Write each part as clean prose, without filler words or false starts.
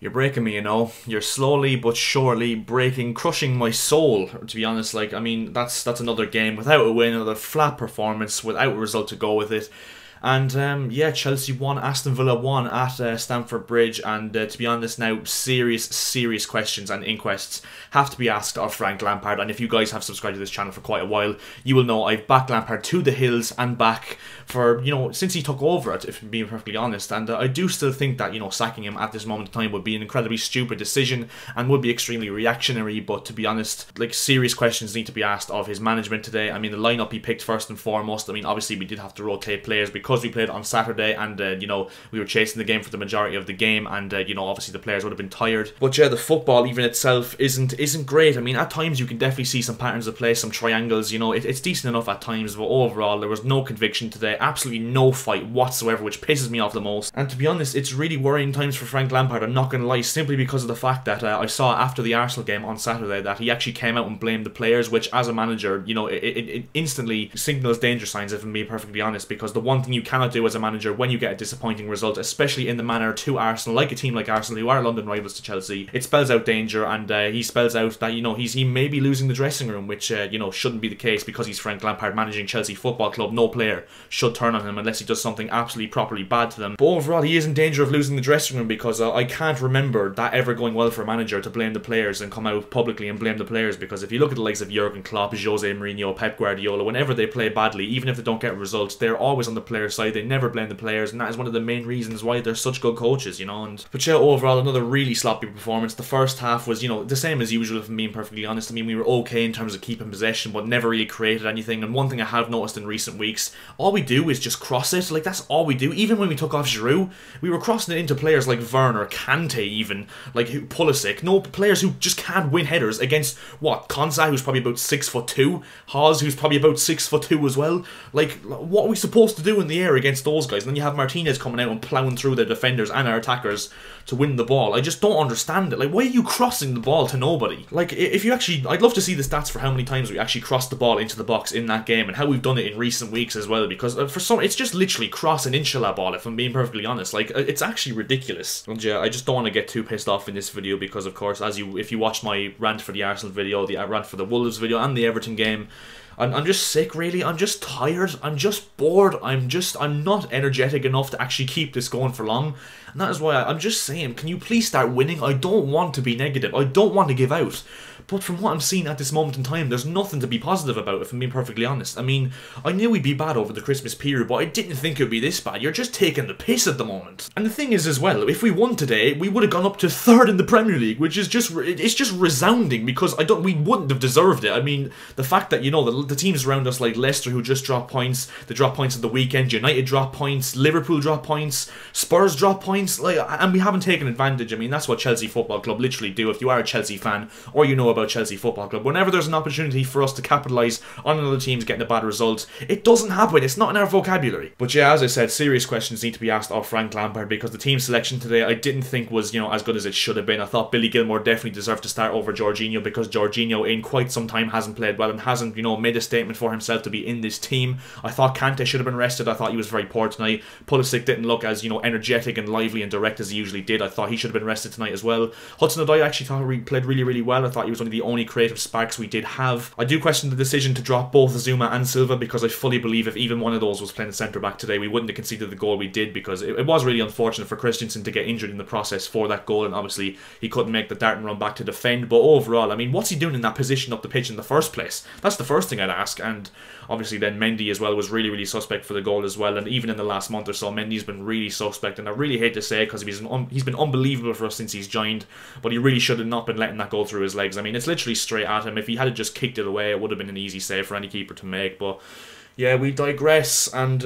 You're breaking me, you know. You're slowly but surely crushing my soul, to be honest. Like, I mean, that's another game without a win, another flat performance, without a result to go with it. And yeah, Chelsea won, Aston Villa won at Stamford Bridge, and to be honest now, serious questions and inquests have to be asked of Frank Lampard. And if you guys have subscribed to this channel for quite a while, you will know I've backed Lampard to the hills and back for, you know, since he took over it, if I'm being perfectly honest. And I do still think that, you know, sacking him at this moment in time would be an incredibly stupid decision and would be extremely reactionary. But to be honest, like, serious questions need to be asked of his management today. I mean, the lineup he picked first and foremost. I mean, obviously we did have to rotate players because we played on Saturday, and you know, we were chasing the game for the majority of the game, and you know, obviously the players would have been tired. But yeah, the football even itself isn't great. I mean, at times you can definitely see some patterns of play, some triangles, you know, it's decent enough at times, but overall there was no conviction today, absolutely no fight whatsoever, which pisses me off the most. And to be honest, it's really worrying times for Frank Lampard, I'm not going to lie, simply because of the fact that I saw after the Arsenal game on Saturday that he actually came out and blamed the players, which as a manager, you know, it instantly signals danger signs, if I'm being perfectly honest, because the one thing you cannot do as a manager when you get a disappointing result, especially in the manner to Arsenal, like a team like Arsenal who are London rivals to Chelsea, it spells out danger, and he spells out that, you know, he may be losing the dressing room, which you know, shouldn't be the case because he's Frank Lampard managing Chelsea Football Club. No player should turn on him unless he does something absolutely properly bad to them. But overall, he is in danger of losing the dressing room, because I can't remember that ever going well for a manager to blame the players and come out publicly and blame the players, because if you look at the likes of Jurgen Klopp, Jose Mourinho, Pep Guardiola, whenever they play badly, even if they don't get results, they're always on the players' side. They never blame the players, and that is one of the main reasons why they're such good coaches, you know. But yeah, overall, another really sloppy performance. The first half was, you know, the same as usual, if I'm being perfectly honest. I mean, we were okay in terms of keeping possession, but never really created anything. And one thing I have noticed in recent weeks, all we do is just cross it. Like, that's all we do. Even when we took off Giroud, we were crossing it into players like Werner, Kante even, like Pulisic. No, players who just can't win headers against, what, Konsa, who's probably about 6'2", Haas, who's probably about 6'2" as well. Like, what are we supposed to do in the air against those guys? And then you have Martinez coming out and ploughing through their defenders and our attackers to win the ball. I just don't understand it. Like, why are you crossing the ball to nobody? Like, if you actually, I'd love to see the stats for how many times we actually crossed the ball into the box in that game, and how we've done it in recent weeks as well, because for some, it's just literally cross and inshallah ball, if I'm being perfectly honest. Like, it's actually ridiculous. And yeah, I just don't want to get too pissed off in this video, because of course, if you watched my rant for the Arsenal video, the rant for the Wolves video, and the Everton game, I'm just sick, really. I'm just tired. I'm just bored. I'm not energetic enough to actually keep this going for long. And that is why I'm just saying, can you please start winning? I don't want to be negative. I don't want to give out. But from what I'm seeing at this moment in time, there's nothing to be positive about, if I'm being perfectly honest. I mean, I knew we'd be bad over the Christmas period, but I didn't think it would be this bad. You're just taking the piss at the moment. And the thing is as well, if we won today, we would have gone up to 3rd in the Premier League, which is just, it's just resounding, because we wouldn't have deserved it. I mean, the fact that, you know, the teams around us like Leicester, who just dropped points, they dropped points at the weekend, United dropped points, Liverpool dropped points, Spurs dropped points, like, and we haven't taken advantage. I mean, that's what Chelsea Football Club literally do. If you are a Chelsea fan, or you know about Chelsea Football Club, whenever there's an opportunity for us to capitalise on another team's getting a bad result, it doesn't happen. It's not in our vocabulary. But yeah, as I said, serious questions need to be asked of Frank Lampard, because the team selection today I didn't think was, you know, as good as it should have been. I thought Billy Gilmour definitely deserved to start over Jorginho, because Jorginho in quite some time hasn't played well and hasn't, you know, made a statement for himself to be in this team. I thought Kante should have been rested. I thought he was very poor tonight. Pulisic didn't look as, you know, energetic and lively and direct as he usually did. I thought he should have been rested tonight as well. Hudson-Odoi actually thought he played really well. I thought he was one of the only creative sparks we did have. I do question the decision to drop both Zuma and Silva, because I fully believe if even one of those was playing centre-back today, we wouldn't have conceded the goal we did, because it was really unfortunate for Christensen to get injured in the process for that goal, and obviously he couldn't make the dart and run back to defend. But overall, I mean, what's he doing in that position up the pitch in the first place? That's the first thing I'd ask. And obviously then Mendy as well was really suspect for the goal as well, and even in the last month or so, Mendy's been really suspect, and I really hate to say it, because he's been unbelievable for us since he's joined, but he really should have not been letting that go through his legs. I mean, it's literally straight at him. If he had just kicked it away, it would have been an easy save for any keeper to make. But yeah, we digress, and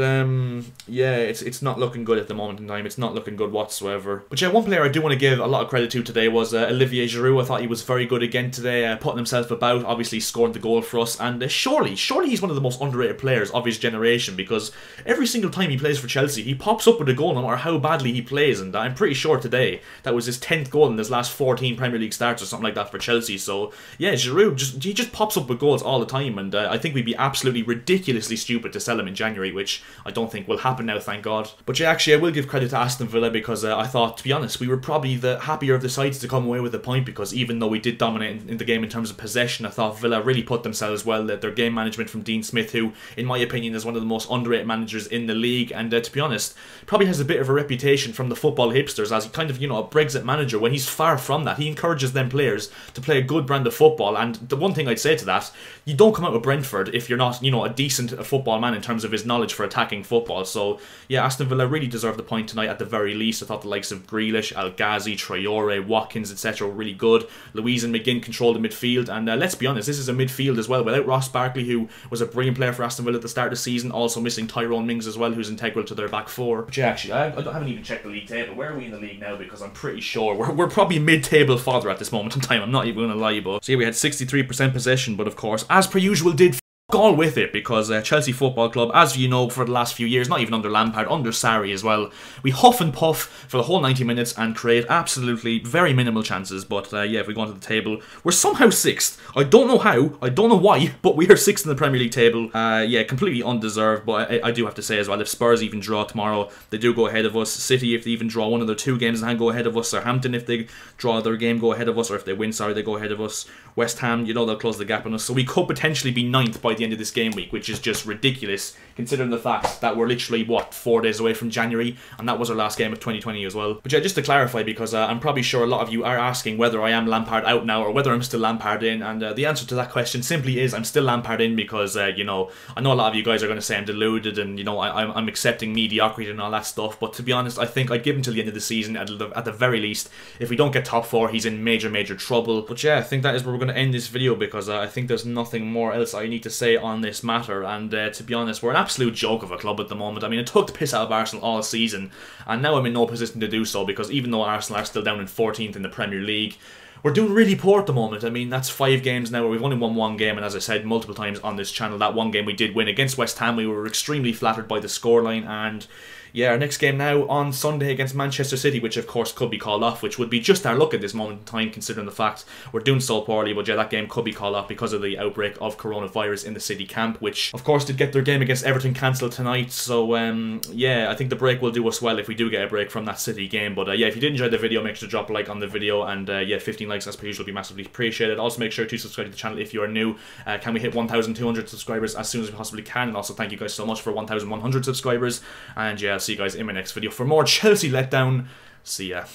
yeah, it's not looking good at the moment in time. It's not looking good whatsoever. But yeah, one player I do want to give a lot of credit to today was Olivier Giroud. I thought he was very good again today, putting himself about, obviously scoring the goal for us, and surely he's one of the most underrated players of his generation, because every single time he plays for Chelsea, he pops up with a goal no matter how badly he plays, and I'm pretty sure today that was his 10th goal in his last 14 Premier League starts or something like that for Chelsea. So yeah, Giroud, he just pops up with goals all the time, and I think we'd be absolutely ridiculously ridiculously stupid to sell him in January, which I don't think will happen now, thank God. But yeah, actually I will give credit to Aston Villa because I thought, to be honest, we were probably the happier of the sides to come away with a point, because even though we did dominate in the game in terms of possession, I thought Villa really put themselves well. Their game management from Dean Smith, who in my opinion is one of the most underrated managers in the league, and to be honest, probably has a bit of a reputation from the football hipsters as kind of, you know, a Brexit manager, when he's far from that. He encourages them players to play a good brand of football, and the one thing I'd say to that, you don't come out with Brentford if you're not, you know, a decent football man in terms of his knowledge for attacking football. So yeah, Aston Villa really deserved the point tonight at the very least. I thought the likes of Grealish, El Ghazi, Traore, Watkins, etc. were really good. Louise and McGinn controlled the midfield, and let's be honest, this is a midfield as well without Ross Barkley, who was a brilliant player for Aston Villa at the start of the season, also missing Tyrone Mings as well, who's integral to their back four. But yeah, actually, I haven't even checked the league table. Where are we in the league now? Because I'm pretty sure we're probably mid-table fodder at this moment in time. I'm not even going to lie, but so yeah, we had 63% possession, but of course, as per usual, did all with it, because Chelsea Football Club, as you know, for the last few years, not even under Lampard, under Sarri as well, we huff and puff for the whole 90 minutes and create absolutely very minimal chances. But yeah, if we go onto the table, we're somehow 6th. I don't know how, I don't know why, but we are 6th in the Premier League table. Yeah, completely undeserved, but I do have to say as well, if Spurs even draw tomorrow, they do go ahead of us. City, if they even draw one of their 2 games and go ahead of us. Southampton, if they draw their game, go ahead of us, or if they win, sorry, they go ahead of us. West Ham, you know, they'll close the gap on us. So we could potentially be 9th by the end of this game week, which is just ridiculous considering the fact that we're literally, what, 4 days away from January, and that was our last game of 2020 as well. But yeah, just to clarify, because I'm probably sure a lot of you are asking whether I am Lampard out now or whether I'm still Lampard in, and the answer to that question simply is I'm still Lampard in, because, you know, I know a lot of you guys are going to say I'm deluded and, you know, I'm accepting mediocrity and all that stuff, but to be honest, I think I'd give him till the end of the season at the very least. If we don't get top 4, he's in major trouble. But yeah, I think that is where we're going to end this video, because I think there's nothing more else I need to say on this matter, and to be honest, we're an absolute joke of a club at the moment. I mean, it took the piss out of Arsenal all season, and now I'm in no position to do so, because even though Arsenal are still down in 14th in the Premier League, we're doing really poor at the moment. I mean, that's 5 games now where we've only won 1 game, and as I said multiple times on this channel, that 1 game we did win against West Ham, we were extremely flattered by the scoreline. And yeah, our next game now on Sunday against Manchester City, which of course could be called off, which would be just our luck at this moment in time considering the fact we're doing so poorly. But yeah, that game could be called off because of the outbreak of coronavirus in the City camp, which of course did get their game against Everton cancelled tonight. So yeah, I think the break will do us well if we do get a break from that City game. But yeah, if you did enjoy the video, make sure to drop a like on the video, and yeah, 15 likes as per usual would be massively appreciated. Also make sure to subscribe to the channel if you are new. Can we hit 1,200 subscribers as soon as we possibly can? And also thank you guys so much for 1,100 subscribers, and yeah, I'll see you guys in my next video for more Chelsea letdown. See ya.